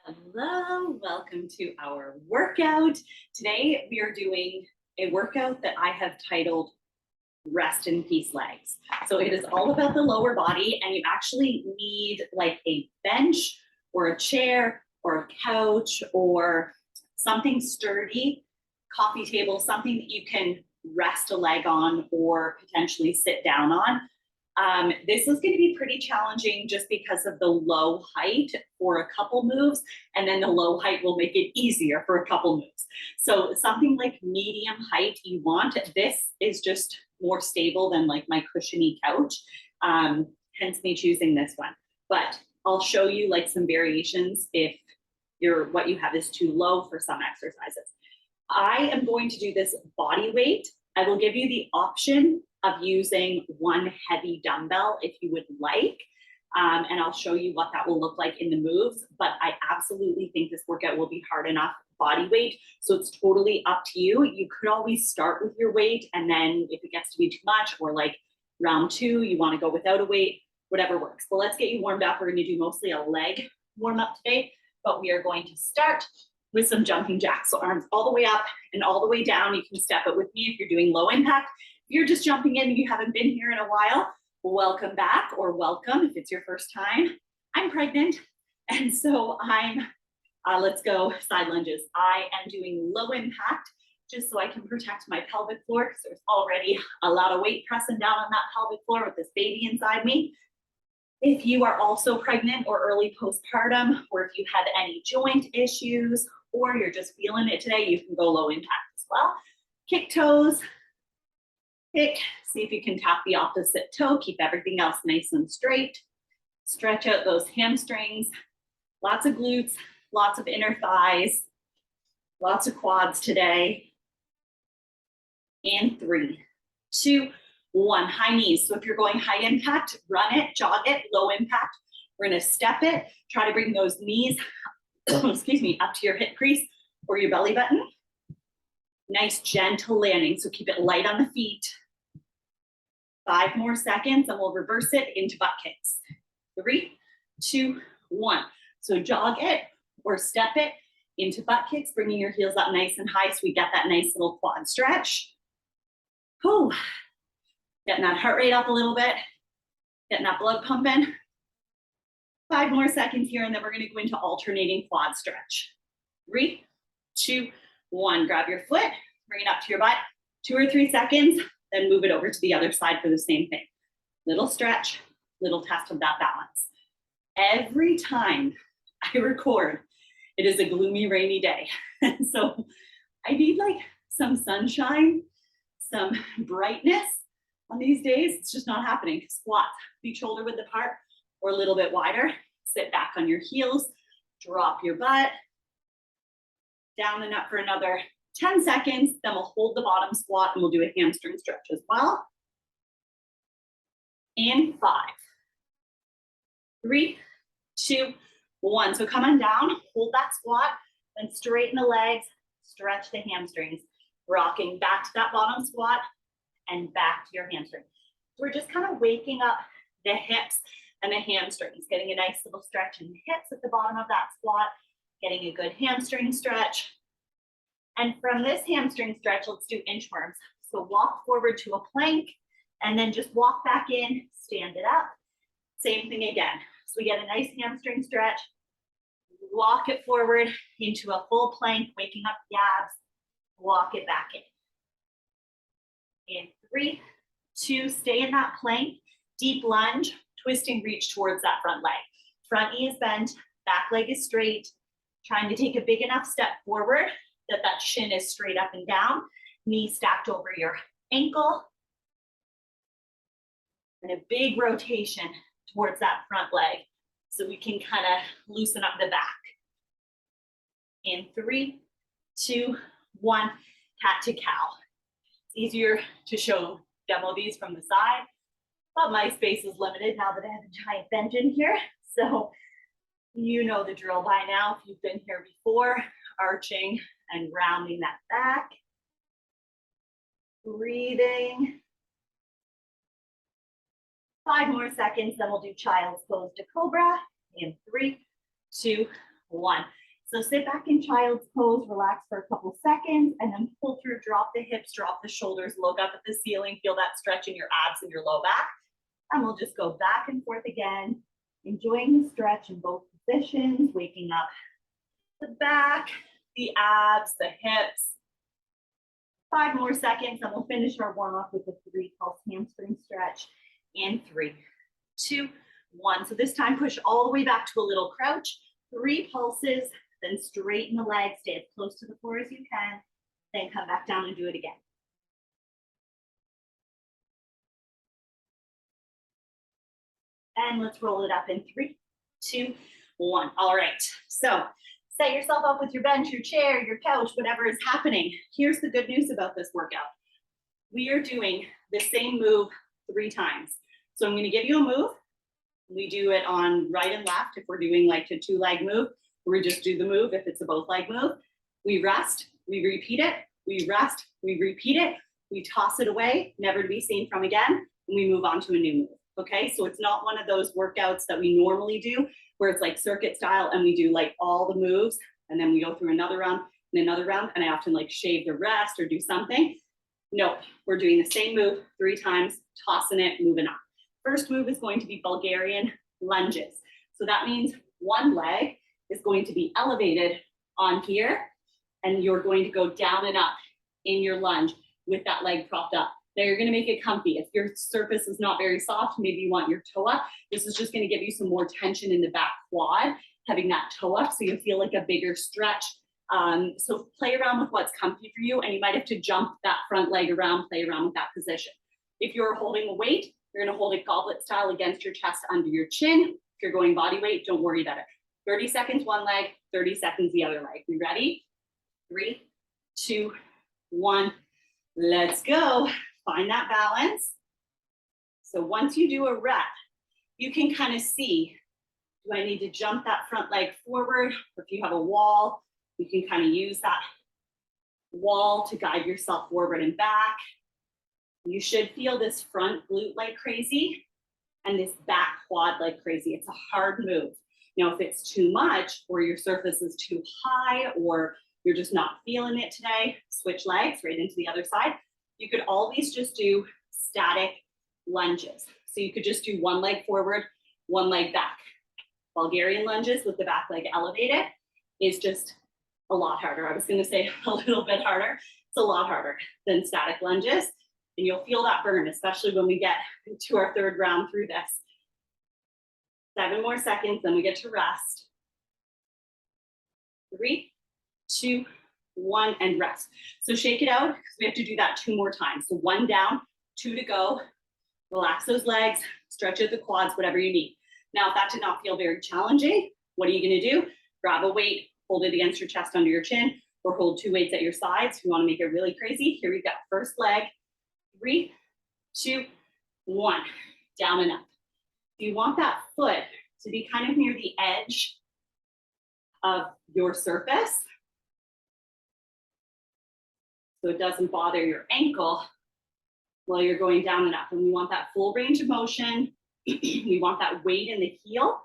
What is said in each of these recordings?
Hello, welcome to our workout. Today we are doing a workout that I have titled Rest in Peace Legs. So it is all about the lower body, and you actually need like a bench or a chair or a couch or something sturdy, coffee table, something that you can rest a leg on or potentially sit down on. This is going to be pretty challenging just because of the low height for a couple moves, and then the low height will make it easier for a couple moves. So something like medium height you want. This is just more stable than like my cushiony couch, hence me choosing this one. But I'll show you like some variations if what you have is too low for some exercises. I am going to do this body weight. I will give you the option of using one heavy dumbbell if you would like. And I'll show you what that will look like in the moves, but I absolutely think this workout will be hard enough body weight. So it's totally up to you. You could always start with your weight, and then if it gets to be too much, or like round two, you wanna go without a weight, whatever works. But let's get you warmed up. We're gonna do mostly a leg warm up today, but we are going to start with some jumping jacks. So arms all the way up and all the way down. You can step it with me if you're doing low impact. If you're just jumping in and you haven't been here in a while, welcome back, or welcome if it's your first time. I'm pregnant, and so let's go side lunges. I am doing low impact just so I can protect my pelvic floor, because there's already a lot of weight pressing down on that pelvic floor with this baby inside me. If you are also pregnant or early postpartum, or if you have any joint issues, or you're just feeling it today, you can go low impact as well. Kick toes, kick, see if you can tap the opposite toe, keep everything else nice and straight. Stretch out those hamstrings, lots of glutes, lots of inner thighs, lots of quads today. And 3, 2, 1, high knees. So if you're going high impact, run it, jog it. Low impact, we're gonna step it. Try to bring those knees, excuse me, up to your hip crease or your belly button. Nice gentle landing, so keep it light on the feet. 5 more seconds, and we'll reverse it into butt kicks. 3, 2, 1. So jog it or step it into butt kicks, bringing your heels up nice and high so we get that nice little quad stretch. Whew. Getting that heart rate up a little bit, getting that blood pumping. 5 more seconds here, and then we're gonna go into alternating quad stretch. 3, 2, 1. Grab your foot, bring it up to your butt. 2 or 3 seconds, then move it over to the other side for the same thing. Little stretch, little test of that balance. Every time I record, it is a gloomy, rainy day. So I need like some sunshine, some brightness on these days. It's just not happening. Squat, feet shoulder width apart or a little bit wider. Sit back on your heels, drop your butt, down and up for another 10 seconds, then we'll hold the bottom squat and we'll do a hamstring stretch as well. And 5, 3, 2, 1. So come on down, hold that squat, then straighten the legs, stretch the hamstrings, rocking back to that bottom squat and back to your hamstring. We're just kind of waking up the hips and the hamstrings, getting a nice little stretch in the hips at the bottom of that squat, getting a good hamstring stretch. And from this hamstring stretch, let's do inchworms. So walk forward to a plank and then just walk back in, stand it up. Same thing again. So we get a nice hamstring stretch, walk it forward into a full plank, waking up the abs, walk it back in. In 3, 2, stay in that plank, deep lunge, twisting reach towards that front leg. Front knee is bent, back leg is straight, trying to take a big enough step forward that shin is straight up and down, knee stacked over your ankle, and a big rotation towards that front leg so we can kind of loosen up the back. In 3, 2, 1, cat to cow. It's easier to demo these from the side, but my space is limited now that I have a giant bench in here. So you know the drill by now if you've been here before, arching and rounding that back. Breathing. 5 more seconds, then we'll do child's pose to cobra in 3, 2, 1. So sit back in child's pose, relax for a couple seconds, and then pull through, drop the hips, drop the shoulders, look up at the ceiling, feel that stretch in your abs and your low back. And we'll just go back and forth again, enjoying the stretch in both positions, waking up the back, the abs, the hips. 5 more seconds, and we'll finish our warm up with a 3 pulse hamstring stretch. And 3, 2, 1. So this time, push all the way back to a little crouch. 3 pulses, then straighten the legs, stay as close to the floor as you can, then come back down and do it again. And let's roll it up in 3, 2, 1. All right, so set yourself up with your bench, your chair, your couch, whatever is happening. Here's the good news about this workout. We are doing the same move 3 times. So I'm going to give you a move. We do it on right and left. If we're doing like a 2-leg move, we just do the move. If it's a both leg move, we rest, we repeat it, we rest, we repeat it, we toss it away, never to be seen from again, and we move on to a new move. Okay, so it's not one of those workouts that we normally do where it's like circuit style and we do like all the moves and then we go through another round and another round and I often like shave the rest or do something. No, we're doing the same move 3 times, tossing it, moving on. First move is going to be Bulgarian lunges. So that means one leg is going to be elevated on here and you're going to go down and up in your lunge with that leg propped up. Now you're going to make it comfy. If your surface is not very soft, maybe you want your toe up. This is just going to give you some more tension in the back quad, having that toe up so you feel like a bigger stretch. So play around with what's comfy for you, and you might have to jump that front leg around, play around with that position. If you're holding a weight, you're going to hold it goblet style against your chest under your chin. If you're going body weight, don't worry about it. 30 seconds one leg, 30 seconds the other leg. You ready? 3, 2, 1. Let's go. Find that balance. So once you do a rep, you can kind of see, do I need to jump that front leg forward? Or if you have a wall, you can kind of use that wall to guide yourself forward and back. You should feel this front glute like crazy and this back quad like crazy. It's a hard move. Now, if it's too much or your surface is too high or you're just not feeling it today, switch legs right into the other side. You could always just do static lunges. So you could just do one leg forward, one leg back. Bulgarian lunges with the back leg elevated is just a lot harder. I was going to say a little bit harder. It's a lot harder than static lunges. And you'll feel that burn, especially when we get to our 3rd round through this. 7 more seconds, then we get to rest. 3, 2, 1, and rest. So shake it out because we have to do that 2 more times. So 1 down, 2 to go. Relax those legs, stretch out the quads, whatever you need. Now, if that did not feel very challenging, what are you going to do? Grab a weight, hold it against your chest under your chin, or hold 2 weights at your sides. If you want to make it really crazy, here we go. First leg, 3, 2, 1, down and up. If you want that foot to be kind of near the edge of your surface, so it doesn't bother your ankle while you're going down and up. And we want that full range of motion. We want that weight in the heel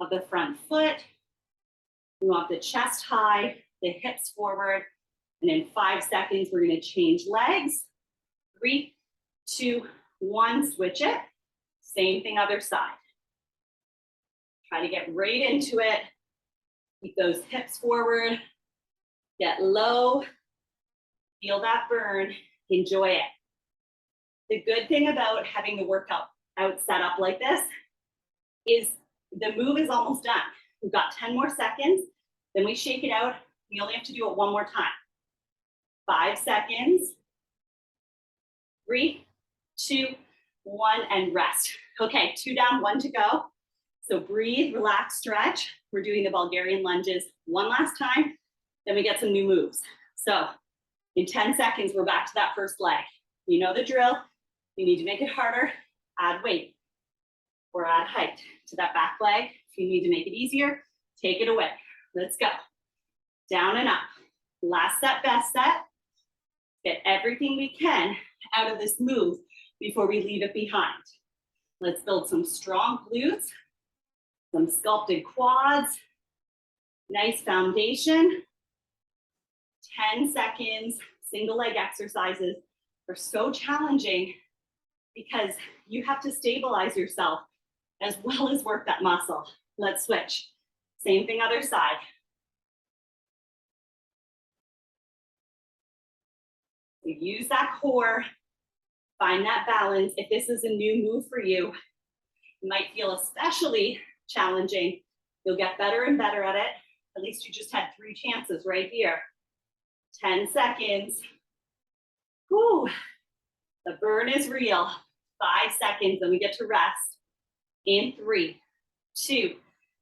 of the front foot. We want the chest high, the hips forward. And in 5 seconds, we're going to change legs. 3, 2, 1, switch it. Same thing other side. Try to get right into it. Keep those hips forward. Get low. Feel that burn. Enjoy it. The good thing about having the workout set up like this is the move is almost done. We've got 10 more seconds. Then we shake it out. We only have to do it 1 more time. 5 seconds. 3, 2, 1, and rest. Okay, 2 down, 1 to go. So breathe, relax, stretch. We're doing the Bulgarian lunges 1 last time. Then we get some new moves. So in 10 seconds, we're back to that first leg. You know the drill. You need to make it harder. Add weight or add height to that back leg. If you need to make it easier, take it away. Let's go. Down and up. Last set, best set. Get everything we can out of this move before we leave it behind. Let's build some strong glutes, some sculpted quads. Nice foundation. 10 seconds, single leg exercises are so challenging because you have to stabilize yourself as well as work that muscle. Let's switch. Same thing, other side. So use that core, find that balance. If this is a new move for you, it might feel especially challenging. You'll get better and better at it. At least you just had 3 chances right here. 10 seconds. Whew. The burn is real. 5 seconds, then we get to rest. In 3, 2,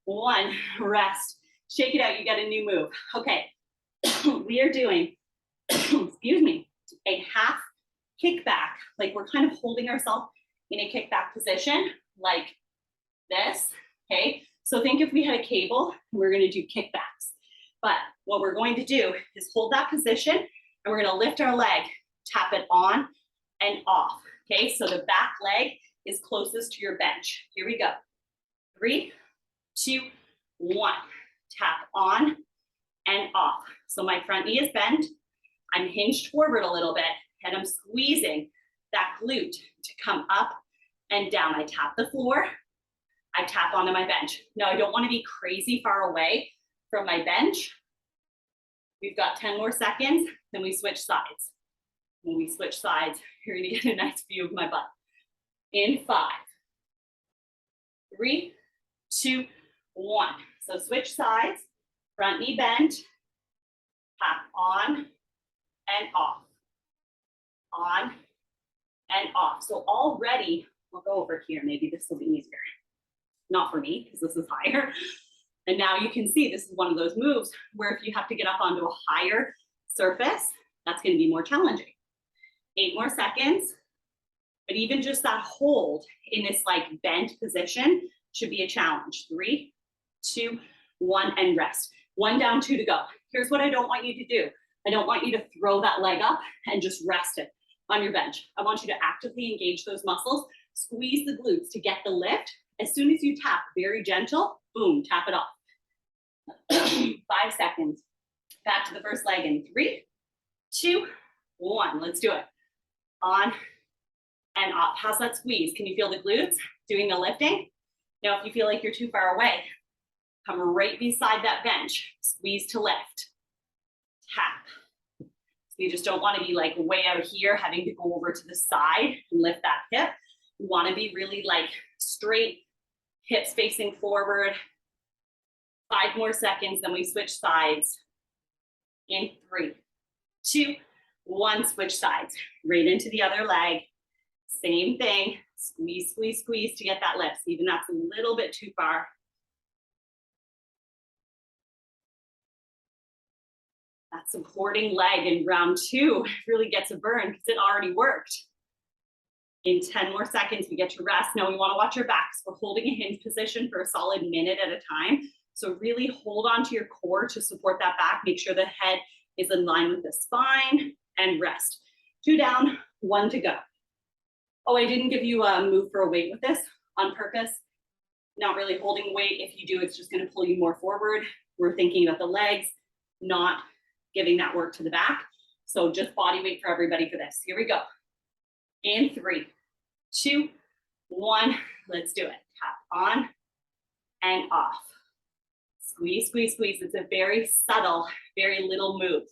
1, rest. Shake it out, you get a new move. Okay, we are doing, excuse me, a half kickback. Like we're kind of holding ourselves in a kickback position, like this, okay? So think if we had a cable, we're gonna do kickbacks. But what we're going to do is hold that position and we're gonna lift our leg, tap it on and off, okay? So the back leg is closest to your bench. Here we go. 3, 2, 1. Tap on and off. So my front knee is bent. I'm hinged forward a little bit and I'm squeezing that glute to come up and down. I tap the floor. I tap onto my bench. Now I don't want to be crazy far away from my bench. We've got 10 more seconds, then we switch sides. When we switch sides, you're gonna get a nice view of my butt. In 5, 3, 2, 1. So switch sides, front knee bent, tap on and off, on and off. So already, we'll go over here, maybe this will be easier. Not for me, because this is higher. And now you can see this is one of those moves where if you have to get up onto a higher surface, that's gonna be more challenging. 8 more seconds. But even just that hold in this like bent position should be a challenge. 3, 2, 1, and rest. 1 down, 2 to go. Here's what I don't want you to do. I don't want you to throw that leg up and just rest it on your bench. I want you to actively engage those muscles, squeeze the glutes to get the lift. As soon as you tap, very gentle, boom, tap it off. 5 seconds. Back to the first leg in 3, 2, 1. Let's do it. On and off. How's that squeeze? Can you feel the glutes doing the lifting? Now, if you feel like you're too far away, come right beside that bench. Squeeze to lift. Tap. So you just don't want to be like way out here, having to go over to the side and lift that hip. You want to be really like straight, hips facing forward. 5 more seconds, then we switch sides. In 3, 2, 1, switch sides. Right into the other leg. Same thing. Squeeze, squeeze, squeeze to get that lift. Even that's a little bit too far. That supporting leg in round 2 really gets a burn because it already worked. In 10 more seconds, we get to rest. Now we want to watch our backs. We're holding a hinge position for a solid minute at a time. So really hold on to your core to support that back. Make sure the head is in line with the spine and rest. 2 down, 1 to go. Oh, I didn't give you a move for a weight with this on purpose. Not really holding weight. If you do, it's just going to pull you more forward. We're thinking about the legs, not giving that work to the back. So just body weight for everybody for this. Here we go. In 3, 2, 1. Let's do it. Tap on and off. Squeeze, squeeze, squeeze. It's a very subtle, very little move.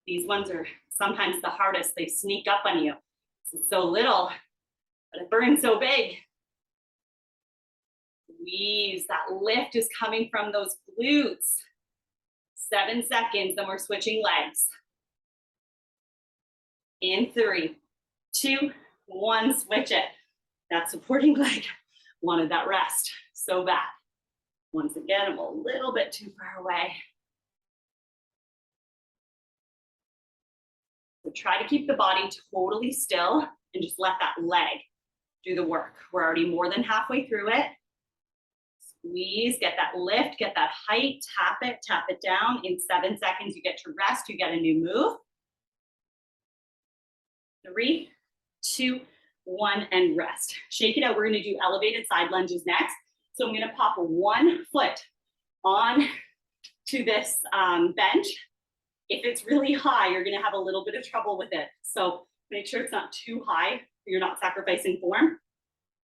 These ones are sometimes the hardest. They sneak up on you. It's so little, but it burns so big. Squeeze. That lift is coming from those glutes. 7 seconds, then we're switching legs. In 3, 2, 1, switch it. That supporting leg wanted that rest so bad. Once again, I'm a little bit too far away. So try to keep the body totally still and just let that leg do the work. We're already more than halfway through it. Squeeze, get that lift, get that height, tap it down. In 7 seconds, you get to rest, you get a new move. 3, 2, 1, and rest. Shake it out. We're gonna do elevated side lunges next. So I'm gonna pop 1 foot on to this bench. If it's really high, you're gonna have a little bit of trouble with it. So make sure it's not too high, you're not sacrificing form.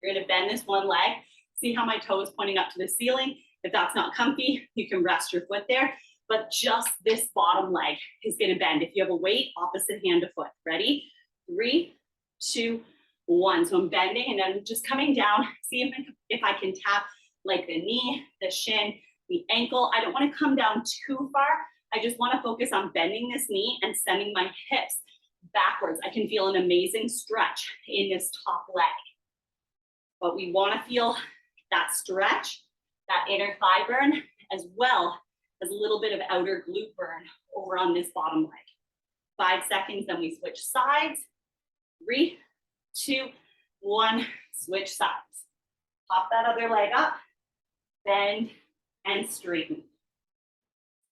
You're gonna bend this one leg. See how my toe is pointing up to the ceiling? If that's not comfy, you can rest your foot there, but just this bottom leg is gonna bend. If you have a weight, opposite hand to foot. Ready? 3, 2, 1. So I'm bending and then just coming down. See if I can tap like the knee, the shin, the ankle. I don't wanna come down too far. I just wanna focus on bending this knee and sending my hips backwards. I can feel an amazing stretch in this top leg. But we wanna feel that stretch, that inner thigh burn, as well as a little bit of outer glute burn over on this bottom leg. 5 seconds, then we switch sides. 3, 2, 1, switch sides. Pop that other leg up, bend and straighten.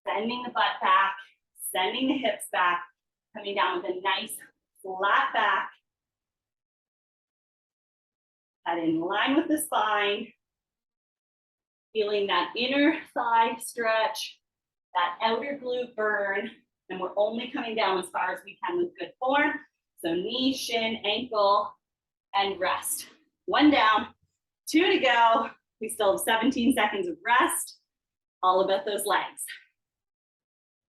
Bending the butt back, sending the hips back, coming down with a nice flat back. Head in line with the spine. Feeling that inner thigh stretch, that outer glute burn, and we're only coming down as far as we can with good form. So knee, shin, ankle, and rest. 1 down, 2 to go. We still have 17 seconds of rest. All about those legs.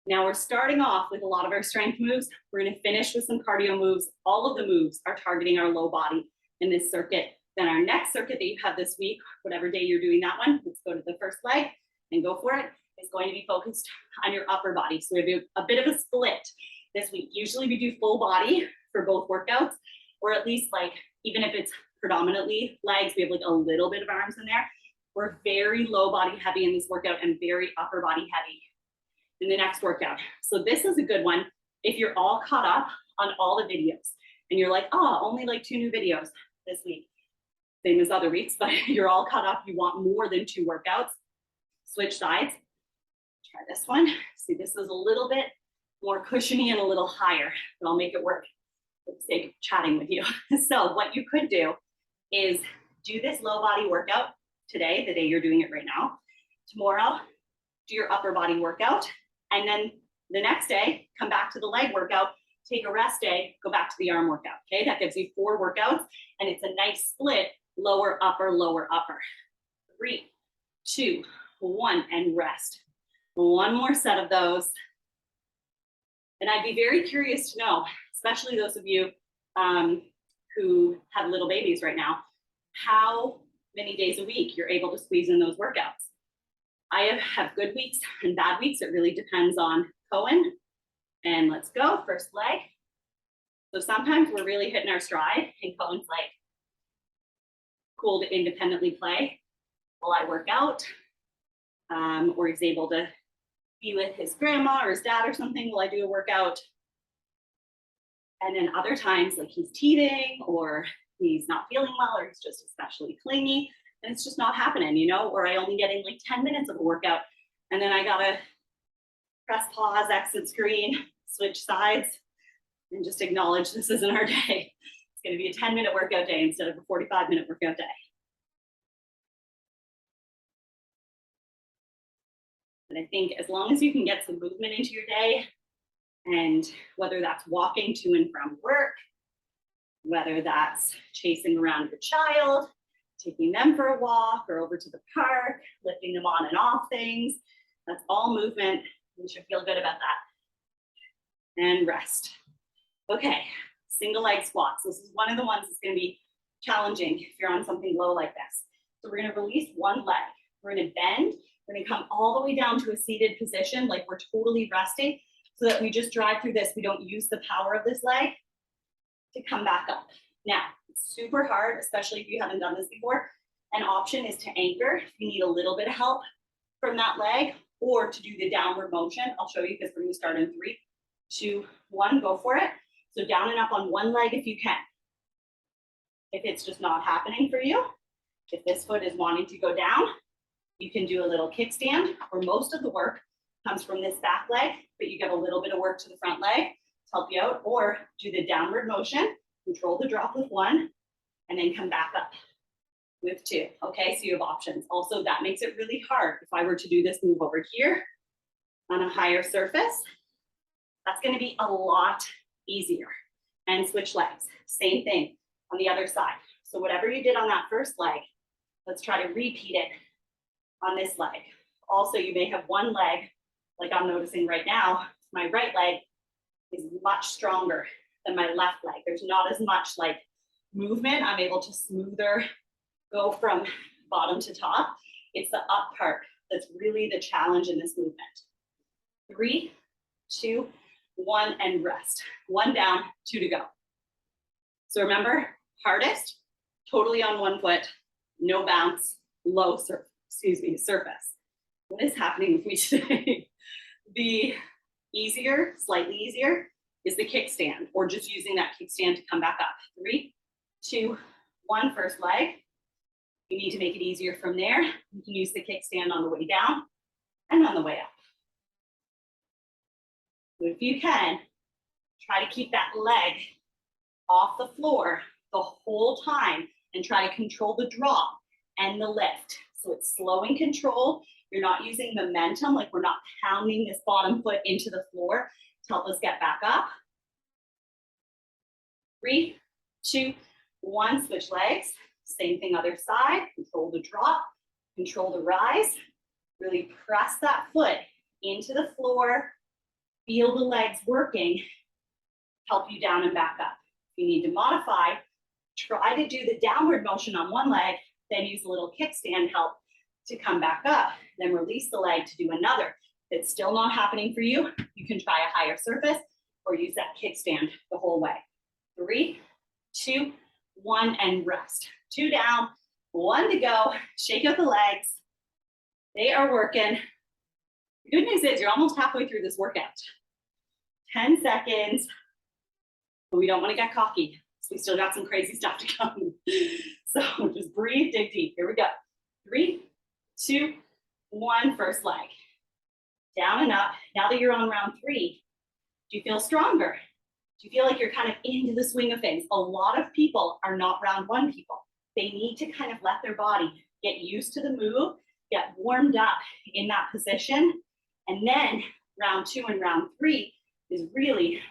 Now we're starting off with a lot of our strength moves. We're gonna finish with some cardio moves. All of the moves are targeting our low body in this circuit. Then our next circuit that you have this week, whatever day you're doing that one, let's go to the first leg and go for it, is going to be focused on your upper body. So we do a bit of a split this week. Usually we do full body for both workouts, or at least like, even if it's predominantly legs, we have like a little bit of arms in there. We're very low body heavy in this workout and very upper body heavy in the next workout. So this is a good one. If you're all caught up on all the videos and you're like, oh, only like 2 new videos this week, same as other weeks, but you're all caught up, you want more than 2 workouts, switch sides. Try this one. See, this is a little bit more cushiony and a little higher, but I'll make it work for the sake of chatting with you. So what you could do is do this low body workout today, the day you're doing it right now. Tomorrow, do your upper body workout. And then the next day, come back to the leg workout, take a rest day, go back to the arm workout, okay? That gives you 4 workouts, and it's a nice split, lower, upper, lower, upper. 3, 2, 1, and rest. 1 more set of those. And I'd be very curious to know, especially those of you who have little babies right now, how many days a week you're able to squeeze in those workouts. I have good weeks and bad weeks. It really depends on Cohen. And let's go, first leg. So sometimes we're really hitting our stride and Cohen's like, cool to independently play while I work out. Or he's able to be with his grandma or his dad or something while I do a workout. And then other times, like he's teething or he's not feeling well or he's just especially clingy and it's just not happening, you know, or I only get in like 10 minutes of a workout and then I gotta press pause, exit screen, switch sides, and just acknowledge this isn't our day. It's gonna be a 10-minute workout day instead of a 45-minute workout day. But I think as long as you can get some movement into your day, and whether that's walking to and from work, whether that's chasing around your child, taking them for a walk or over to the park, lifting them on and off things, that's all movement. You should feel good about that. And rest. Okay, single leg squats. This is one of the ones that's gonna be challenging if you're on something low like this. So we're gonna release one leg. We're gonna bend. We're gonna come all the way down to a seated position, like we're totally resting, so that we just drive through this. We don't use the power of this leg to come back up. Now, it's super hard, especially if you haven't done this before. An option is to anchor if you need a little bit of help from that leg, or to do the downward motion. I'll show you because we're gonna start in 3, 2, 1, go for it. So down and up on one leg if you can. If it's just not happening for you, if this foot is wanting to go down, you can do a little kickstand, or most of the work comes from this back leg, but you get a little bit of work to the front leg to help you out, or do the downward motion, control the drop with one, and then come back up. with 2. Okay, so you have options. Also, that makes it really hard. If I were to do this move over here on a higher surface, that's going to be a lot easier. And switch legs. Same thing on the other side. So whatever you did on that first leg, let's try to repeat it on this leg. Also, you may have one leg, like I'm noticing right now, my right leg is much stronger than my left leg. There's not as much like movement. I'm able to smoother go from bottom to top. It's the up part that's really the challenge in this movement. 3, 2, 1, and rest. 1 down, 2 to go. So remember, hardest, totally on one foot, no bounce, low surface. What is happening with me today? The easier, slightly easier, is the kickstand, or just using that kickstand to come back up. 3, 2, 1, first leg. You need to make it easier from there. You can use the kickstand on the way down and on the way up. So if you can, try to keep that leg off the floor the whole time and try to control the drop and the lift. So it's slow and control. You're not using momentum, like we're not pounding this bottom foot into the floor to help us get back up. 3, 2, 1, switch legs. Same thing other side. Control the drop, control the rise. Really press that foot into the floor. Feel the legs working, help you down and back up. If you need to modify, try to do the downward motion on one leg, then use a little kickstand help to come back up, then release the leg to do another. If it's still not happening for you, you can try a higher surface or use that kickstand the whole way. 3, 2, 1, and rest. 2 down, 1 to go. Shake out the legs. They are working. The good news is you're almost halfway through this workout. 10 seconds, but we don't want to get cocky. So we still got some crazy stuff to come. So just breathe, dig deep. Here we go. 3, 2, 1, first leg. Down and up. Now that you're on round 3, do you feel stronger? Do you feel like you're kind of into the swing of things? A lot of people are not round 1 people. They need to kind of let their body get used to the move, get warmed up in that position. And then round 2 and round 3 is really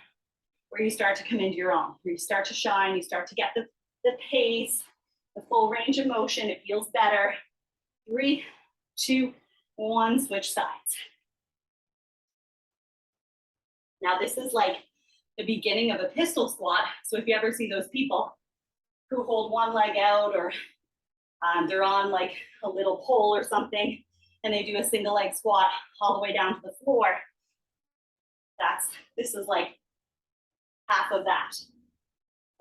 where you start to come into your own, where you start to shine, you start to get the pace, the full range of motion. It feels better. 3, 2, 1, switch sides. Now this is like the beginning of a pistol squat. So if you ever see those people who hold one leg out, or they're on like a little pole or something, and they do a single leg squat all the way down to the floor, this is like half of that.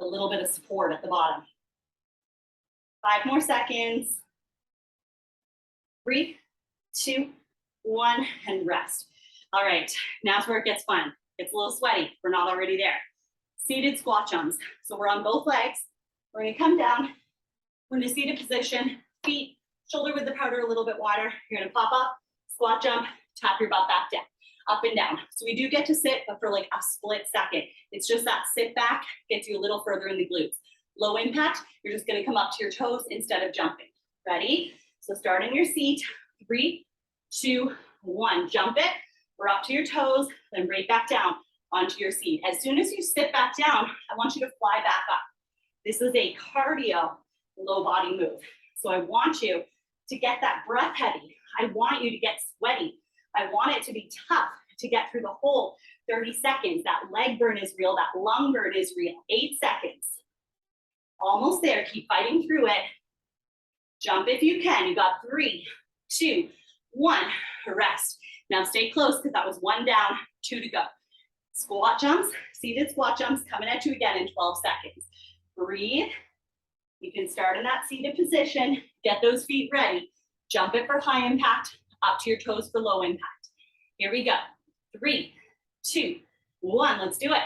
A little bit of support at the bottom. 5 more seconds. 3, 2, 1, and rest. All right, now's where it gets fun. It's a little sweaty. We're not already there. Seated squat jumps. So we're on both legs. We're gonna come down. We're in a seated position. Feet shoulder width apart a little bit wider. You're gonna pop up, squat jump, tap your butt back down, up and down. So we do get to sit, but for like a split second. It's just that sit back gets you a little further in the glutes. Low impact, you're just gonna come up to your toes instead of jumping. Ready? So start in your seat. 3, 2, 1, jump it. We're up to your toes, then right back down onto your seat. As soon as you sit back down, I want you to fly back up. This is a cardio low body move. So I want you to get that breath heavy. I want you to get sweaty. I want it to be tough to get through the whole 30 seconds. That leg burn is real. That lung burn is real. 8 seconds. Almost there. Keep fighting through it. Jump if you can. You got 3, 2, 1. Rest. Now stay close because that was 1 down, 2 to go. Squat jumps, seated squat jumps coming at you again in 12 seconds. Breathe. You can start in that seated position. Get those feet ready. Jump it for high impact, up to your toes for low impact. Here we go. 3, 2, 1. Let's do it.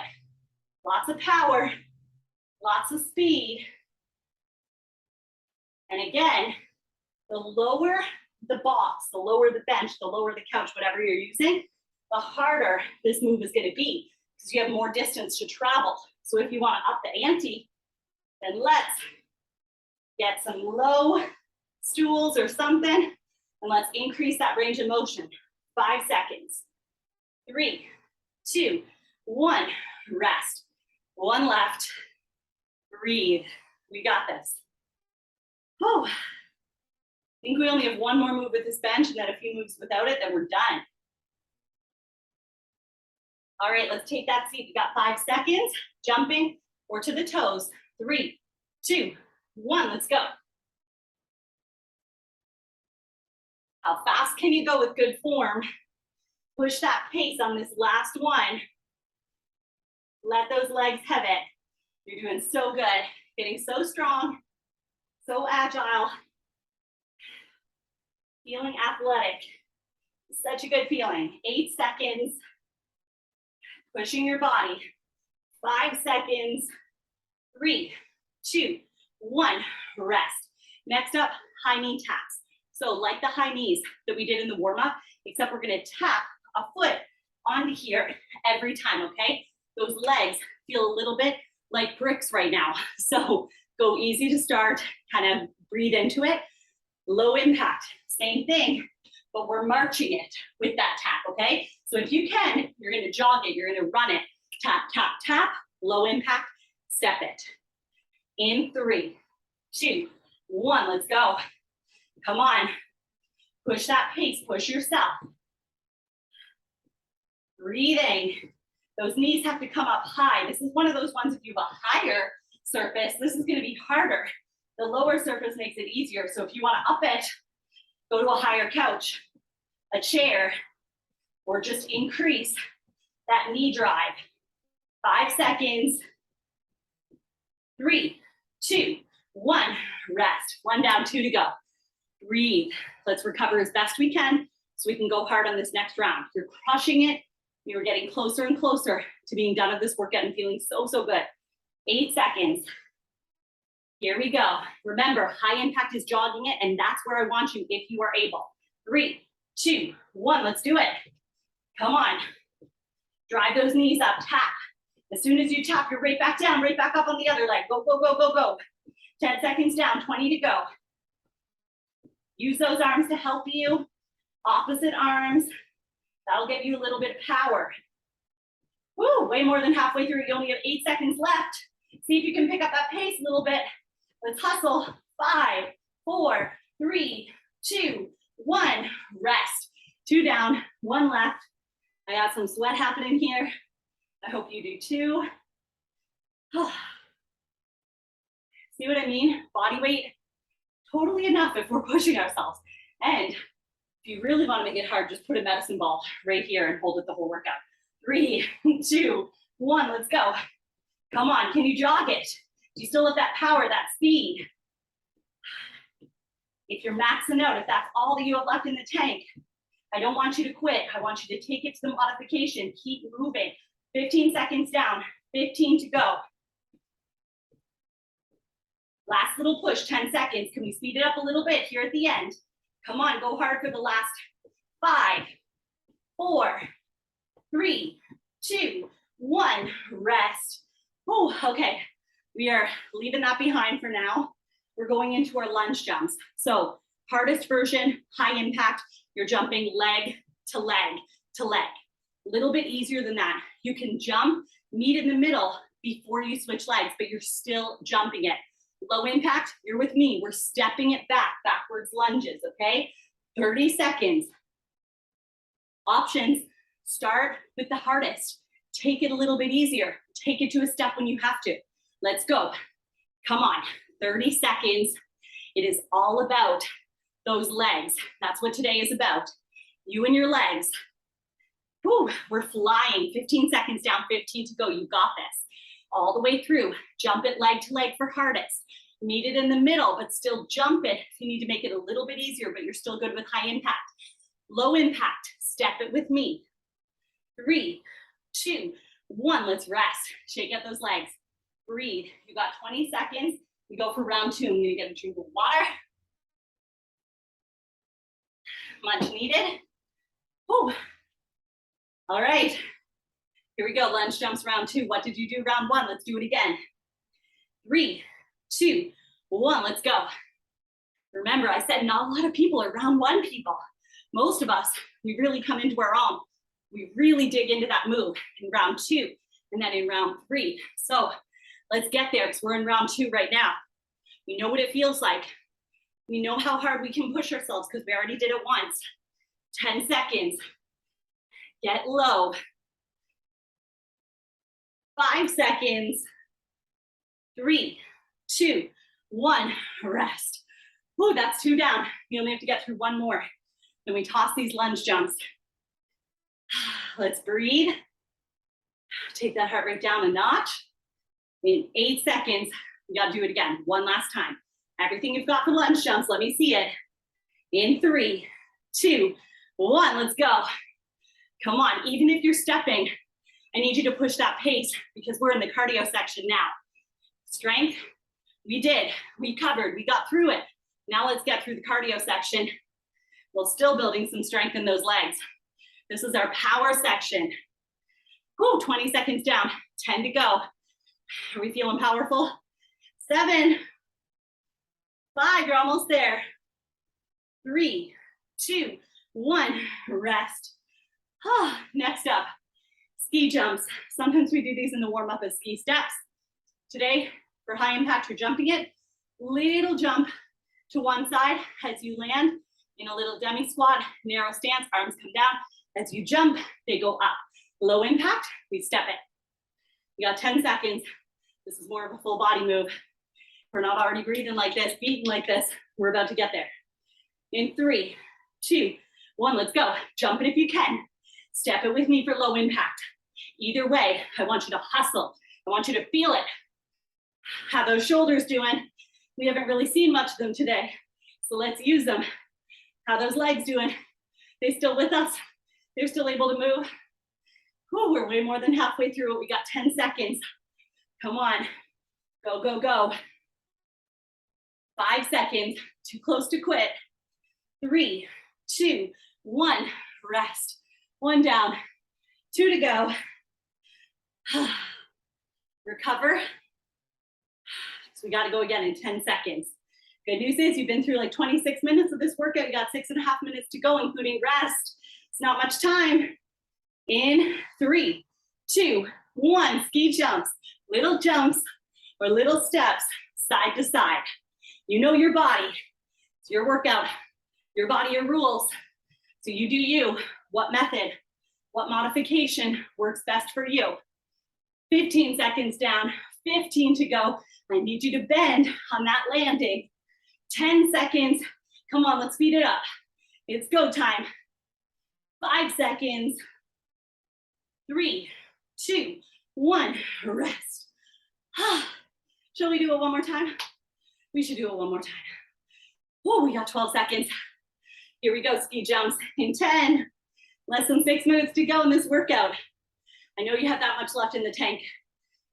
Lots of power, lots of speed. And again, the lower the box, the lower the bench, the lower the couch, whatever you're using, the harder this move is going to be because you have more distance to travel. So if you want to up the ante, then let's Get some low stools or something, and let's increase that range of motion. 5 seconds. 3, 2, 1, rest. One left. Breathe. We got this. Oh, I think we only have one more move with this bench and then a few moves without it, then we're done. All right, let's take that seat. We got 5 seconds. Jumping or to the toes. 3, 2, 1, let's go. How fast can you go with good form? Push that pace on this last one. Let those legs have it. You're doing so good. Getting so strong, so agile. Feeling athletic. Such a good feeling. 8 seconds. Pushing your body. 5 seconds. 3, 2, 1, rest. Next up, high knee taps. So like the high knees that we did in the warm-up, except we're gonna tap a foot onto here every time, okay? Those legs feel a little bit like bricks right now. So go easy to start, kind of breathe into it. Low impact, same thing, but we're marching it with that tap, okay? So if you can, you're gonna jog it, you're gonna run it. Tap, tap, tap, low impact, step it. In 3, 2, 1, let's go. Come on, push that pace, push yourself. Breathing. Those knees have to come up high. This is one of those ones, if you have a higher surface, this is gonna be harder. The lower surface makes it easier. So if you wanna up it, go to a higher couch, a chair, or just increase that knee drive. 5 seconds. 3, 2, 1, rest. 1 down, 2 to go. Breathe. Let's recover as best we can so we can go hard on this next round. You're crushing it. You're getting closer and closer to being done with this workout and feeling so, so good. 8 seconds. Here we go. Remember, high impact is jogging it, and that's where I want you if you are able. 3, 2, 1, let's do it. Come on. Drive those knees up, tap. As soon as you tap, you're right back down, right back up on the other leg. Go, go, go, go, go. 10 seconds down, 20 to go. Use those arms to help you. Opposite arms. That'll give you a little bit of power. Woo, way more than halfway through. You only have 8 seconds left. See if you can pick up that pace a little bit. Let's hustle. 5, 4, 3, 2, 1. Rest. 2 down, 1 left. I got some sweat happening here. I hope you do too. See what I mean? Body weight, totally enough if we're pushing ourselves. And if you really want to make it hard, just put a medicine ball right here and hold it the whole workout. 3, 2, 1, let's go. Come on, can you jog it? Do you still have that power, that speed? If you're maxing out, if that's all that you have left in the tank, I don't want you to quit. I want you to take it to the modification. Keep moving. 15 seconds down, 15 to go. Last little push, 10 seconds. Can we speed it up a little bit here at the end? Come on, go hard for the last 5, 4, 3, 2, 1. Rest. Oh, okay. We are leaving that behind for now. We're going into our lunge jumps. So hardest version, high impact. You're jumping leg to leg to leg. A little bit easier than that. You can jump, meet in the middle before you switch legs, but you're still jumping it. Low impact, you're with me. We're stepping it back, backwards lunges, okay? 30 seconds. Options, start with the hardest. Take it a little bit easier. Take it to a step when you have to. Let's go. Come on, 30 seconds. It is all about those legs. That's what today is about. You and your legs. Whew, we're flying. 15 seconds down, 15 to go. You got this. All the way through. Jump it leg to leg for hardest. Meet it in the middle, but still jump it if you need to make it a little bit easier, but you're still good with high impact. Low impact, step it with me. 3, 2, 1, let's rest. Shake out those legs. Breathe. You got 20 seconds. We go for round 2. I'm gonna get a drink of water. Much needed. Whew. All right, here we go, lunge jumps round 2. What did you do round 1? Let's do it again. 3, 2, one, let's go. Remember, I said not a lot of people are round one people. Most of us, we really come into our own. We really dig into that move in round two and then in round three. So let's get there because we're in round two right now. We know what it feels like. We know how hard we can push ourselves because we already did it once. 10 seconds. Get low. 5 seconds. 3, 2, 1, rest. Ooh, that's 2 down. You only have to get through 1 more. Then we toss these lunge jumps. Let's breathe. Take that heart rate down a notch. In 8 seconds, we gotta do it again. 1 last time. Everything you've got for lunge jumps, let me see it. In 3, 2, 1, let's go. Come on, even if you're stepping, I need you to push that pace because we're in the cardio section now. Strength, we did, we covered, we got through it. Now let's get through the cardio section while still building some strength in those legs. This is our power section. Whew, 20 seconds down, 10 to go. Are we feeling powerful? 7, 5, you're almost there. 3, 2, 1, rest. Next up, ski jumps. Sometimes we do these in the warm up as ski steps. Today, for high impact, you're jumping it. Little jump to one side as you land in a little demi squat, narrow stance, arms come down. As you jump, they go up. Low impact, we step it. You got 10 seconds. This is more of a full body move. We're not already breathing like this, beating like this. We're about to get there. In 3, 2, 1, let's go. Jump it if you can. Step it with me for low impact. Either way, I want you to hustle. I want you to feel it. How those shoulders doing? We haven't really seen much of them today, so let's use them. How those legs doing? They still with us? They're still able to move? Whew, we're way more than halfway through it. We got 10 seconds. Come on, go, go, go. 5 seconds, too close to quit. 3, 2, 1, rest. 1 down, 2 to go. Recover. So we gotta go again in 10 seconds. Good news is you've been through like 26 minutes of this workout. You got 6.5 minutes to go, including rest. It's not much time. In 3, 2, 1, ski jumps, little jumps or little steps, side to side. You know your body, it's your workout, your body, your rules. So you do you. What method, what modification works best for you? 15 seconds down, 15 to go. I need you to bend on that landing. 10 seconds. Come on, let's speed it up. It's go time. 5 seconds. 3, 2, 1, rest. Shall we do it one more time? We should do it one more time. Oh, we got 12 seconds. Here we go, ski jumps in 10. Less than 6 minutes to go in this workout. I know you have that much left in the tank.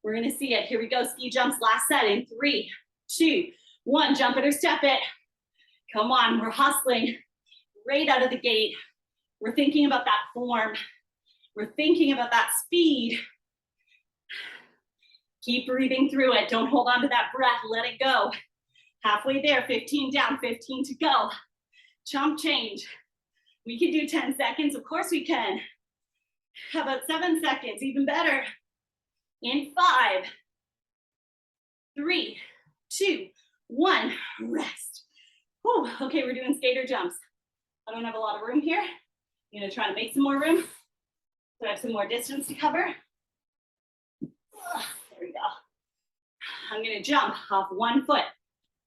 We're gonna see it. Here we go, ski jumps, last set in 3, 2, 1, jump it or step it. Come on, we're hustling right out of the gate. We're thinking about that form. We're thinking about that speed. Keep breathing through it. Don't hold on to that breath, let it go. Halfway there, 15 down, 15 to go. Chump change. We can do 10 seconds, of course we can. How about 7 seconds, even better. In 5, 3, 2, 1, rest. Whew. Okay, we're doing skater jumps. I don't have a lot of room here. I'm gonna try to make some more room. So I have some more distance to cover. There we go. I'm gonna jump off one foot,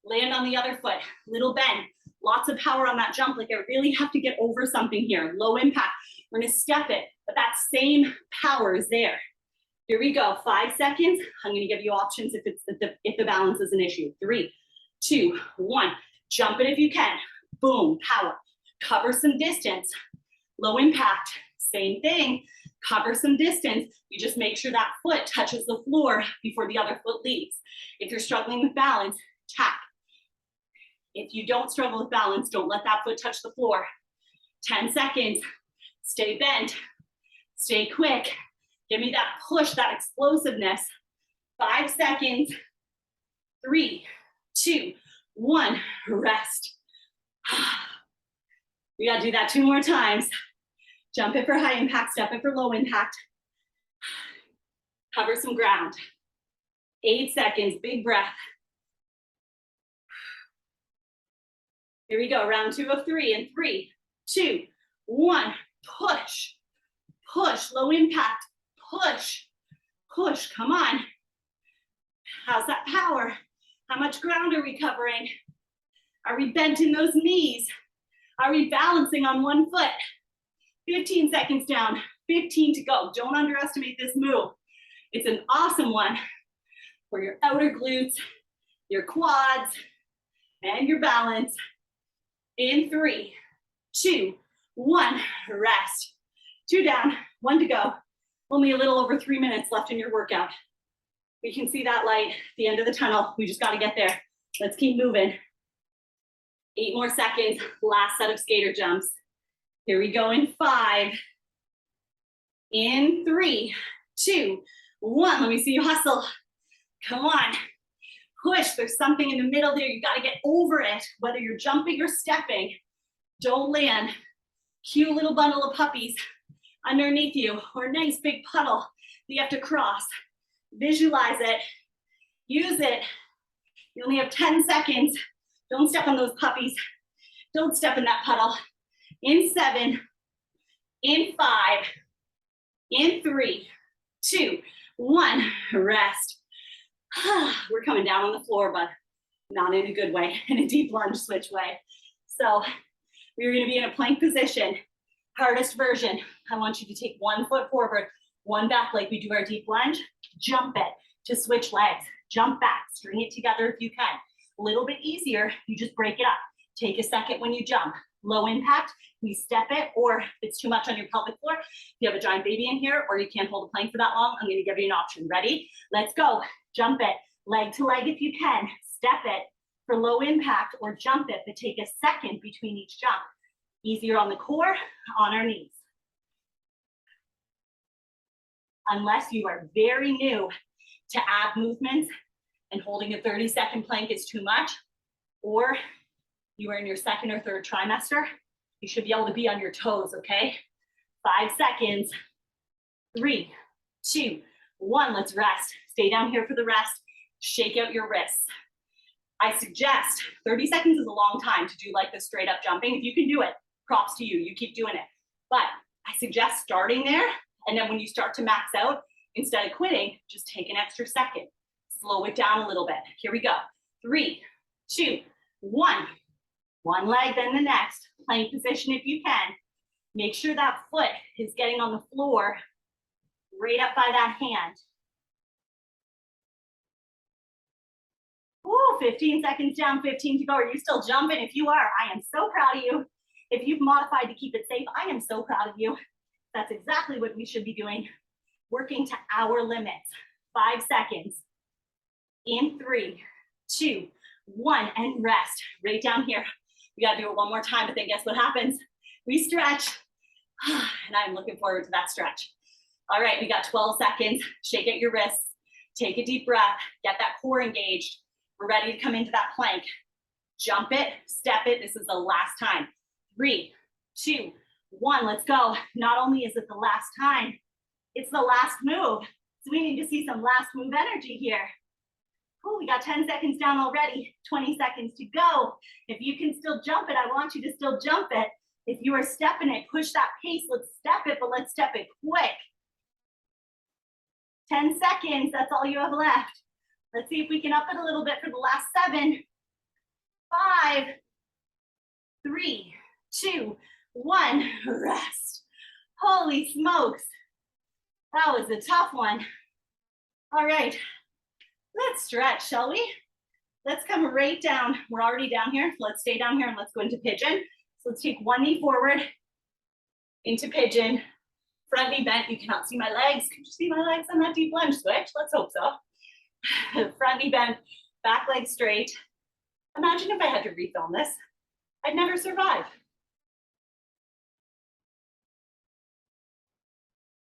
land on the other foot, little bend. Lots of power on that jump, like I really have to get over something here. Low impact, we're gonna step it, but that same power is there. Here we go, 5 seconds. I'm gonna give you options if the balance is an issue. 3, 2, 1, jump it if you can. Boom, power. Cover some distance. Low impact, same thing. Cover some distance. You just make sure that foot touches the floor before the other foot leaves. If you're struggling with balance, tap. If you don't struggle with balance, don't let that foot touch the floor. 10 seconds. Stay bent. Stay quick. Give me that push, that explosiveness. 5 seconds. 3, 2, 1, rest. We gotta do that 2 more times. Jump it for high impact, step it for low impact. Cover some ground. 8 seconds, big breath. Here we go, round 2 of 3 in 3, 2, 1, push, push, low impact, push, push, come on. How's that power? How much ground are we covering? Are we bent in those knees? Are we balancing on one foot? 15 seconds down, 15 to go. Don't underestimate this move. It's an awesome one for your outer glutes, your quads, and your balance. In 3, 2, 1, rest. 2 down, 1 to go. Only a little over 3 minutes left in your workout. We can see that light at the end of the tunnel. We just got to get there. Let's keep moving. 8 more seconds, last set of skater jumps. Here we go in 5, in 3, 2, 1. Let me see you hustle. Come on. Push. There's something in the middle there. You got to get over it, whether you're jumping or stepping. Don't land. Cute little bundle of puppies underneath you, or a nice big puddle that you have to cross. Visualize it. Use it. You only have 10 seconds. Don't step on those puppies. Don't step in that puddle. In 7, in 5, in 3, 2, 1, rest. We're coming down on the floor, but not in a good way, in a deep lunge switch way. So we're gonna be in a plank position. Hardest version, I want you to take 1 foot forward, 1 back like we do our deep lunge, jump it to switch legs, jump back, string it together if you can. A little bit easier, you just break it up. Take a second when you jump. Low impact, we step it, or if it's too much on your pelvic floor, if you have a giant baby in here, or you can't hold a plank for that long, I'm gonna give you an option. Ready? Let's go. Jump it, leg to leg if you can. Step it for low impact, or jump it, but take a second between each jump. Easier on the core, on our knees. Unless you are very new to ab movements and holding a 30-second plank is too much, or you are in your 2nd or 3rd trimester, you should be able to be on your toes, okay? 5 seconds, 3, 2, 1, let's rest. Stay down here for the rest. Shake out your wrists. I suggest 30 seconds is a long time to do like the straight up jumping. If you can do it, props to you, you keep doing it. But I suggest starting there, and then when you start to max out, instead of quitting, just take an extra second. Slow it down a little bit. Here we go. 3, 2, 1. One leg, then the next. Plank position if you can. Make sure that foot is getting on the floor right up by that hand. Ooh, 15 seconds down, 15 to go. Are you still jumping? If you are, I am so proud of you. If you've modified to keep it safe, I am so proud of you. That's exactly what we should be doing. Working to our limits. 5 seconds. In 3, 2, 1, and rest. Right down here. We gotta do it one more time, but then guess what happens? We stretch. And I'm looking forward to that stretch. All right, we got 12 seconds. Shake out your wrists. Take a deep breath. Get that core engaged. We're ready to come into that plank. Jump it, step it. This is the last time. 3, 2, 1, let's go. Not only is it the last time, it's the last move. So we need to see some last move energy here. Oh, we got 10 seconds down already, 20 seconds to go. If you can still jump it, I want you to still jump it. If you are stepping it, push that pace, let's step it, but let's step it quick. 10 seconds, that's all you have left. Let's see if we can up it a little bit for the last 7, 5, 3, 2, 1, rest. Holy smokes. That was a tough one. All right, let's stretch, shall we? Let's come right down. We're already down here. Let's stay down here and let's go into pigeon. So let's take one knee forward into pigeon. Front knee bent. You cannot see my legs. Could you see my legs on that deep lunge switch? Let's hope so. Front knee bent, back leg straight. Imagine if I had to refilm this. I'd never survive.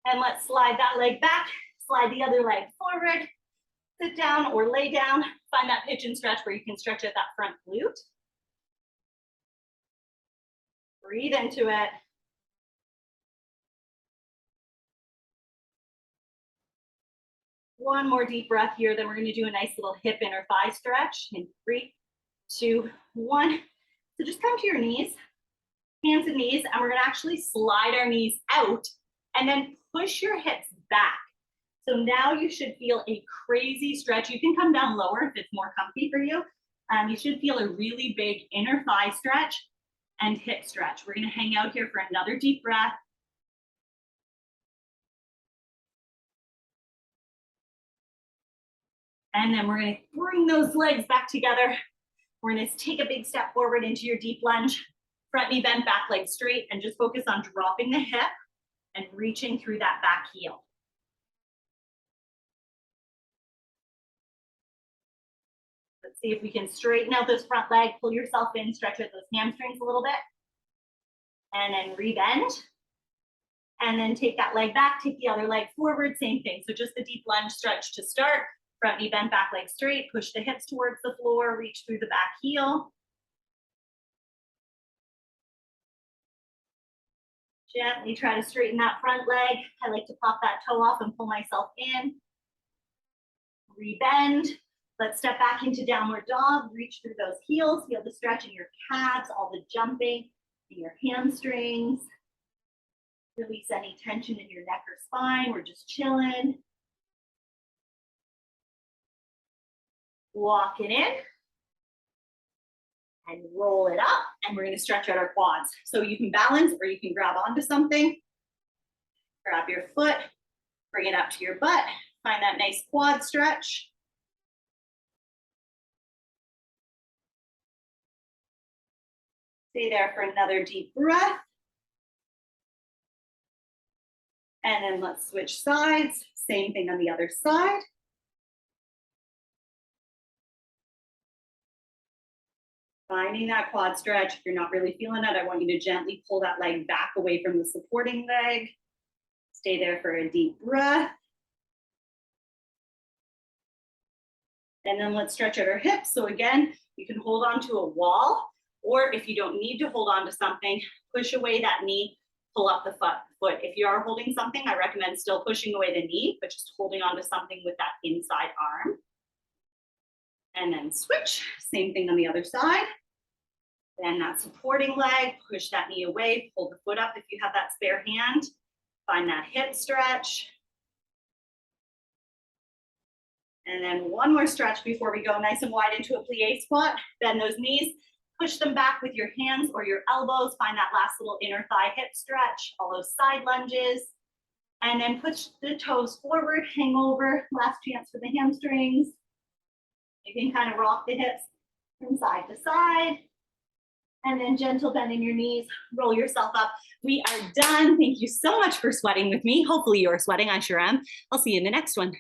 And let's slide that leg back, slide the other leg forward, sit down or lay down, Find that pigeon stretch where you can stretch out that front glute. Breathe into it. One more deep breath here, then we're gonna do a nice little hip inner thigh stretch in 3, 2, 1. So just come to your knees, hands and knees, and we're gonna actually slide our knees out and then push your hips back. So now you should feel a crazy stretch. You can come down lower if it's more comfy for you. You should feel a really big inner thigh stretch and hip stretch. We're gonna hang out here for another deep breath. And then we're gonna bring those legs back together. We're gonna take a big step forward into your deep lunge. Front knee bent, back leg straight, and just focus on dropping the hip and reaching through that back heel. Let's see if we can straighten out this front leg, pull yourself in, stretch out those hamstrings a little bit. And then rebend. And then take that leg back, take the other leg forward, same thing. So just the deep lunge stretch to start. Front knee bent, back leg straight, push the hips towards the floor, reach through the back heel. Gently try to straighten that front leg. I like to pop that toe off and pull myself in. Rebend. Let's step back into downward dog. Reach through those heels. Feel the stretch in your calves, all the jumping in your hamstrings. Release any tension in your neck or spine. We're just chilling. Walk it in. And roll it up, and we're gonna stretch out our quads. So you can balance or you can grab onto something. Grab your foot, bring it up to your butt, find that nice quad stretch. Stay there for another deep breath. And then let's switch sides. Same thing on the other side. Finding that quad stretch. If you're not really feeling it, I want you to gently pull that leg back away from the supporting leg. Stay there for a deep breath. And then let's stretch out our hips. So again, you can hold on to a wall, or if you don't need to hold on to something, push away that knee, pull up the foot. If you are holding something, I recommend still pushing away the knee, but just holding on to something with that inside arm. And then switch, same thing on the other side. Then that supporting leg, push that knee away, pull the foot up if you have that spare hand. Find that hip stretch. And then one more stretch before we go nice and wide into a plie squat. Bend those knees, push them back with your hands or your elbows. Find that last little inner thigh hip stretch, all those side lunges. And then push the toes forward, hang over, last chance for the hamstrings. You can kind of rock the hips from side to side. And then gentle bend in your knees, roll yourself up. We are done. Thank you so much for sweating with me. Hopefully you're sweating, I sure am. I'll see you in the next one.